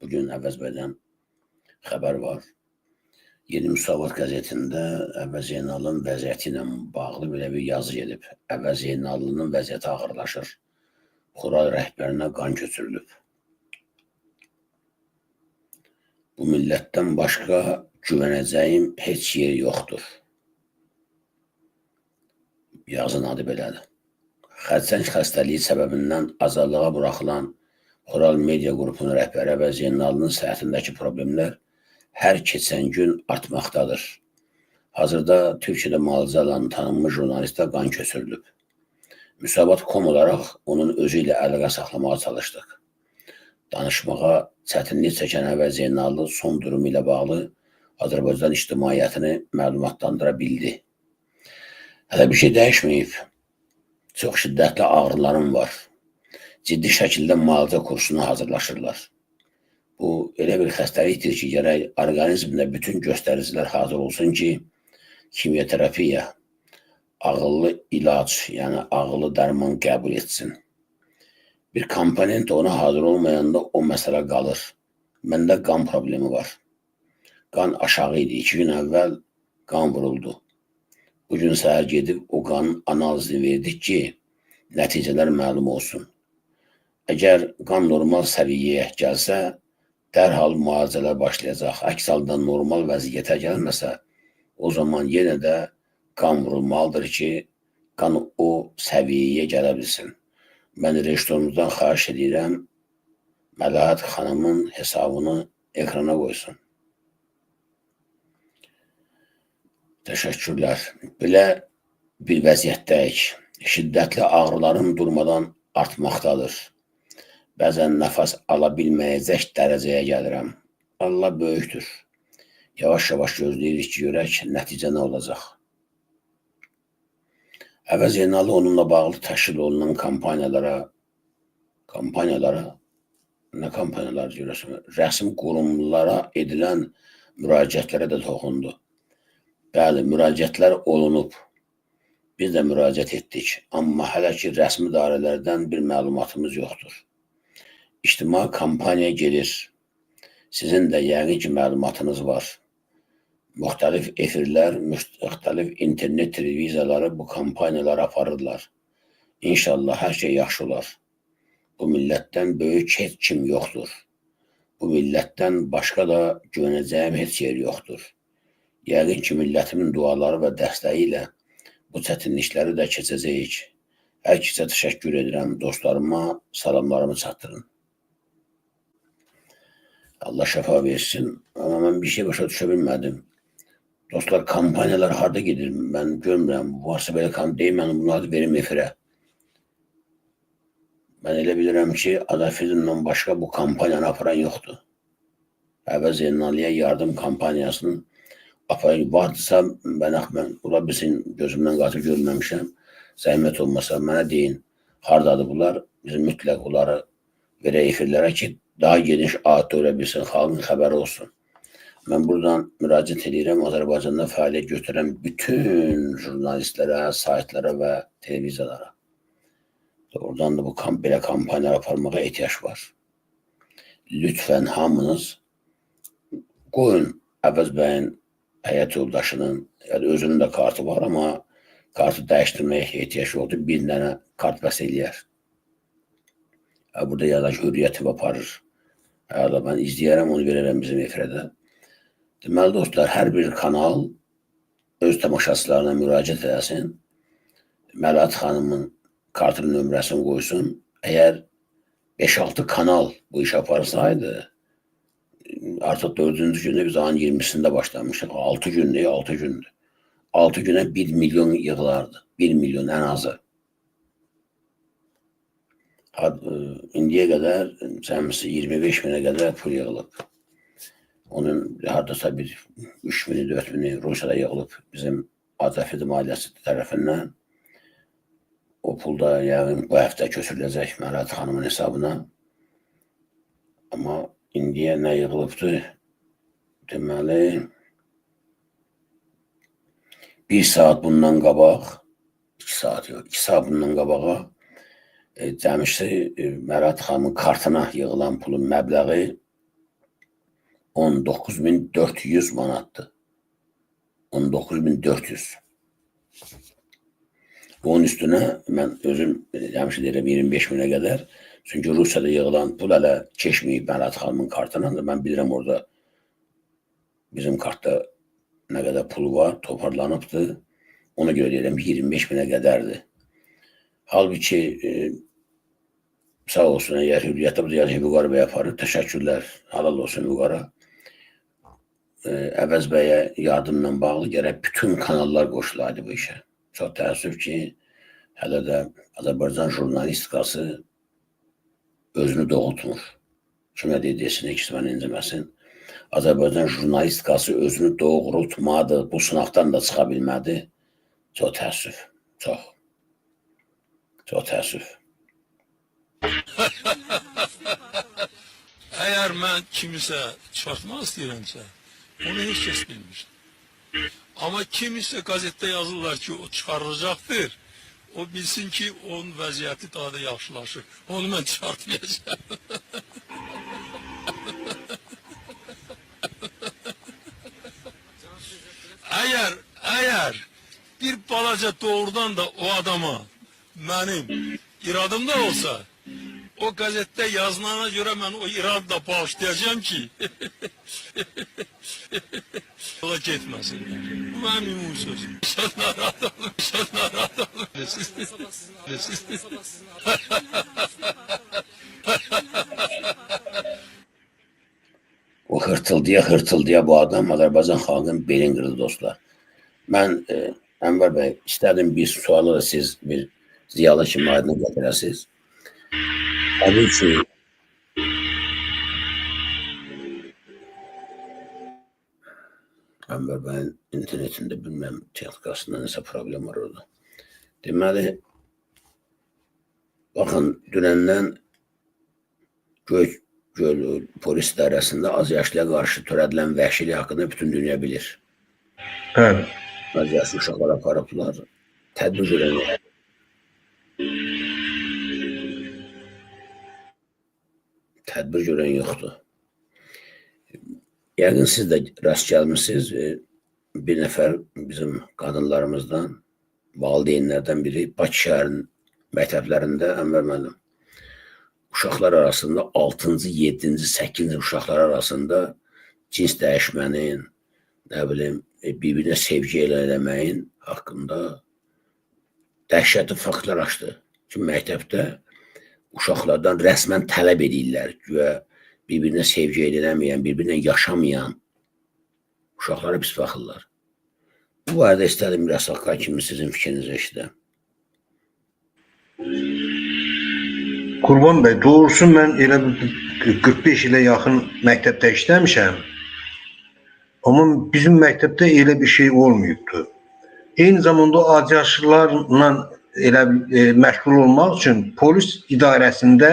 Bugün Əvəzbəydən xəbər var. Yeni Müsavat qəzetində Əvəz Zeynalın vəziyyəti ilə bağlı belə bir yazı gedib. Əvəz Zeynalının vəziyyəti ağırlaşır. Xural rəhbərinə qan köçürülüb. Bu millətdən başqa güvənəcəyim heç yer yoxdur. Yazın adı belədir. Xərçəng xəstəliyi səbəbindən azadlığa buraxılan Xural Media qrupunun rəhbəri Əvəz Zeynalının səhhətindəki problemlər hər keçən gün artmaqdadır. Hazırda Türkiyədə müalicə alan tanınmış jurnalistə qan köçürülüb. Müsavat.com olaraq onun özü ilə əlaqə saxlamağa çalışdıq. Danışmağa çətinlik çəkən Əvəz Zeynallı son durumu ilə bağlı Azərbaycan ictimaiyyətini məlumatlandıra bildi. Hələ bir şey dəyişməyib. Çox şiddətli ağrılarım var. Ciddi şəkildə müalicə kursuna hazırlaşırlar. Bu, elə bir xəstəlikdir ki, gərək orqanizmdə bütün göstəricilər hazır olsun ki, kimyoterapiya, ağıllı ilac, yəni ağıllı dərman qəbul etsin. Bir komponent ona hazır olmayanda o məsələ qalır. Məndə qan problemi var. Qan aşağı idi. 2 gün əvvəl qan vuruldu. Bugün səhər gedib o qanın analizini verdik ki, nəticələr məlum olsun. Əgər qan normal səviyyəyə gəlsə, dərhal müalicələr başlayacaq. Əks halda normal vəziyyətə gəlməsə, o zaman yenə də qan vurulmalıdır ki, qan o səviyyəyə gələ bilsin. Mən rejissorumuzdan xahiş edirəm, Məlahət xanımın hesabını ekrana qoysun. Təşəkkürlər. Belə bir vəziyyətdəyik. Şiddətli ağrılarım durmadan artmaqdadır. Bəzən nəfəs ala bilməyəcək dərəcəyə gəlirəm. Allah böyükdür. Yavaş-yavaş gözləyirik ki, görək nəticə nə olacaq. Əvəz Zeynallı onunla bağlı təşkil olunan rəsmi qurumlara edilən müraciətlərə də toxundu. Bəli, müraciətlər olunub. Biz də müraciət etdik. Amma hələ ki, rəsmi dairələrdən bir məlumatımız yoxdur. İctimai kampaniya gedir. Sizin də yəqin ki, məlumatınız var. Müxtəlif efirlər, müxtəlif internet televiziyaları bu kampaniyaları aparırlar. İnşallah hər şey yaxşı olar. Bu millətdən böyük heç kim yoxdur. Bu millətdən başqa da güvənəcəyim heç yer yoxdur. Yəqin ki, millətimin duaları və dəstəyi ilə bu çətinlikləri də keçəcəyik. Hər kəsə təşəkkür edirəm. Dostlarıma salamlarımı çatdırın. Allah şəfa versin. Amma mən bir şey başa düşə bilmədim. Dostlar, kampaniyalar harada gedir? Mən görmürəm. Varsa belə kampaniya, mən bunu adı verim efirə. Mən elə bilirəm ki, Adafidinlə başqa bu kampaniyanı aparan yoxdur. Əvəz Zeynallıya yardım kampaniyasının vardısa, mən ola bilsin gözümdən qatı görməmişəm, zəhmət olmasa mənə deyin, haradadır bunlar, biz mütləq onları verək efirlərə ki, daha geniş adda ölə bilsin, xalqın xəbəri olsun. Mən buradan müraciət edirəm Azərbaycanda fəaliyyət göstərən bütün jurnalistlərə, saytlara və televiziyalara. Oradan da bu belə kampaniyalar aparmağa ehtiyac var. Lütfən hamınız qoyun Əvəz bəyin həyat yoldaşının, yəni özünün də kartı var, amma kartı dəyişdirməyə ehtiyac yoxdur. Bir dənə kart bəs eləyər. Burada yazaq hürriyyəti aparır. Mən izləyərəm, onu verərəm bizim efirədə. Deməli, dostlar, hər bir kanal öz tamaşaçılarına müraciət edəsin. Məlahət xanımın kartının nömrəsini qoysun. Əgər 5-6 kanal bu iş aparsaydı, artıq 4-cü gündə biz ayın 20-sində başlamışıq. 6 gündür, 6 gündür. 6 günə 1 milyon yığılardı. 1 milyon ən azı. İndiyə qədər 25 minə qədər pul yığılıb. Onun haradasa bir 3 mini, 4 mini Rusiyada yığılıb bizim Azafidin ailəsi tərəfindən. O pulda yəqin bu həftə köçürüləcək Məlahət xanımın hesabına. Amma indiyə nə yığılıbdır? Deməli, 1 saat bundan qabaq, 2 saat yox, 2 saat bundan qabağa cəmişdi Məlahət xanımın kartına yığılan pulun məbləği 19.400 manatdır. 19.400. Onun üstünə mən özüm həmişə deyirəm 25.000-ə qədər. Çünki Rusiyada yığılan pul hələ keçməyib Mələt xanımın kartına. Mən bilirəm orada bizim kartda nə qədər pul var, toparlanıbdır. Ona görə deyirəm 25.000-ə qədərdir. Halbuki sağ olsun, əgər hürriyyətə bu deyəcək Vüqar bəy aparır, təşəkkürlər, halal olsun Vüqara. Əvəz bəyə yardımla bağlı gərək bütün kanallar qoşulaydı bu işə. Çox təəssüf ki, hələ də Azərbaycan jurnalistikası özünü doğultmur. Kimə desin, ikisi mənə inciməsin. Azərbaycan jurnalistikası özünü doğrultmadı, bu sınaqdan da çıxa bilmədi. Çox təəssüf, çox. Çox təəssüf. Əgər mən kimisə çıxartmaq istəyirəmsə, onu heç kəs bilmir. Amma kimisə qəzetdə yazırlar ki, o çıxarılacaqdır. O bilsin ki, onun vəziyyəti daha da yaxşılaşır. Onu mən çıxartmayacağım. Əgər bir balaca doğrudan da o adama mənim iradım da olsa, o qəzetdə yazılana görə mən o iradı da bağışlayacağım ki, yola getməsinlər. Bu mənim ümumi sözüm. Sən narahat olun, sən narahat olun. O hırtıldıya bu adam Azərbaycan xalqının belin qırdı dostlar. Mən Ənvər bəy istədim bir sualı da siz bir ziyalı kimi aydın gətirəsiniz. Təbii ki, Ənvər bəyin internetində bilməm, texnikasında nəsə problem var orada. Deməli, baxın, dünəndən Göl polis idarəsində az yaşlıya qarşı törədilən vəhşilik haqqında bütün dünya bilir. Bəli. Az yaşlı uşaqlar aparıblar. Tədbir görən tədbir görən yoxdur. Yəqin siz də rast gəlmişsiniz. Bir nəfər bizim qadınlarımızdan, valideynlərdən biri Bakı şəhərinin məktəblərində Ənvər müəllim uşaqlar arasında 6-cı, 7-ci, 8-ci uşaqlar arasında cins dəyişmənin, nə bilim, bir-birinə sevgi eləməyin haqqında dəhşətli faktlar açdı. Ki, məktəbdə uşaqlardan rəsmən tələb edirlər ki, bir-birinə sevgi eləməyən, bir-birinə yaşamayan uşaqlara pis baxırlar. Bu barədə istədim biraz haqqa kimi sizin fikrinizi eşidən. Qurban bəy, doğrusu mən elə 45 ilə yaxın məktəbdə işləmişəm. Amma bizim məktəbdə elə bir şey olmayıbdır. Eyni zamanda azyaşlılarla elə məşğul olmaq üçün polis idarəsində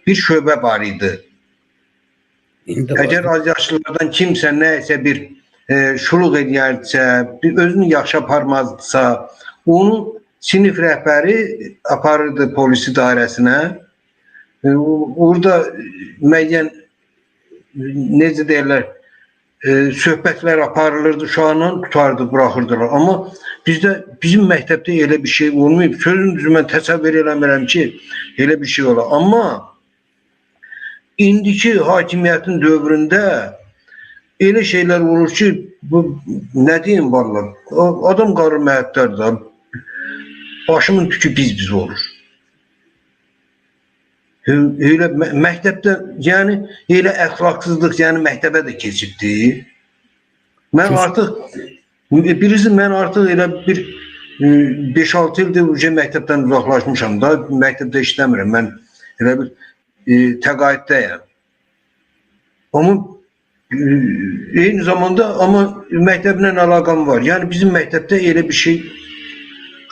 bir şöbə var idi. Əgər azyaşlılardan kimsə nəyəsə bir şuluq edərsə, özünü yaxşı aparmazdısa, onu sinif rəhbəri aparırdı polis idarəsinə. Orada müəyyən, necə deyirlər, söhbətlər aparılırdı, uşaqla tutardı, buraxırdılar. Amma bizim məktəbdə elə bir şey olmayıb. Sözün düzü mən təsəvvür eləmirəm ki, elə bir şey ola. Amma indiki hakimiyyətin dövründə elə şeylər olur ki, bu nə deyim varlar, adam qarı məhəttərdir, başımın tükü biz olur. Elə məktəbdə, yəni elə əxlaqsızlıq, yəni məktəbə də keçibdi. Mən artıq, birisi mən artıq elə bir 5-6 ildir məktəbdən uzaqlaşmışam da, məktəbdə işləmirəm, mən elə bir təqaüddəyəm. Amma eyni zamanda məktəblə əlaqam var. Yəni bizim məktəbdə elə bir şey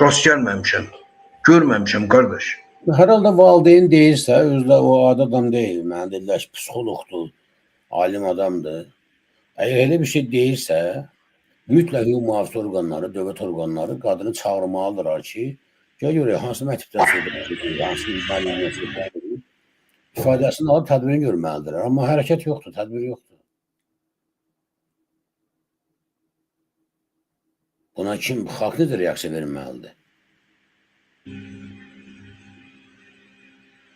rast gəlməmişəm, görməmişəm qardaş. Hər halda valideyn deyirsə, özlə o adi adam deyil. Mənə dedilər ki, psixologdur, alim adamdır. Əgər elə bir şey deyirsə, mütləq müvafiq orqanları, dövlət orqanları qadını çağırmalıdırlar ki, görək hansı məktəbdən söhbət hansı müəllimdən söhbət ifadəsini alıb tədbirini görməlidirlər. Amma hərəkət yoxdur, tədbir yoxdur. Buna kim, xalq necə reaksiya verməlidir?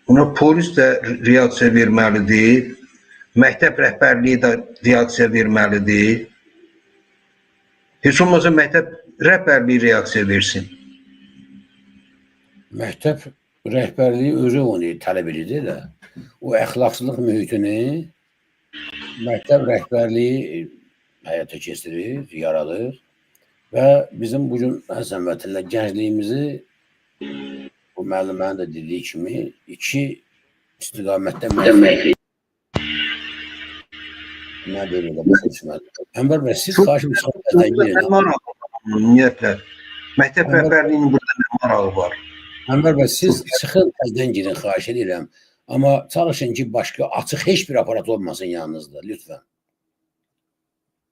Buna polis də reaksiya verməlidir. Məktəb rəhbərliyi də reaksiya verməlidir. Heç olmasa məktəb rəhbərliyi reaksiya versin. Məktəb rəhbərliyi özü onu tələb edir də. O əxlaqsızlıq mühitini məktəb rəhbərliyi həyata keçirir, yaradır və bizim bugün Həsən vətənlə gəncliyimizi bu müəllimənin də dediyi kimi iki istiqamətdə nə deyirlər bu seçmədir. Ənvər bəy, siz xahiş ümumiyyətlə məktəb rəhbərliyinin burada nə marağı var? Ənvər bəy, siz çıxın təzdən girin, xahiş edirəm. Amma çalışın ki, başqa açıq heç bir aparat olmasın yanınızda, lütfən.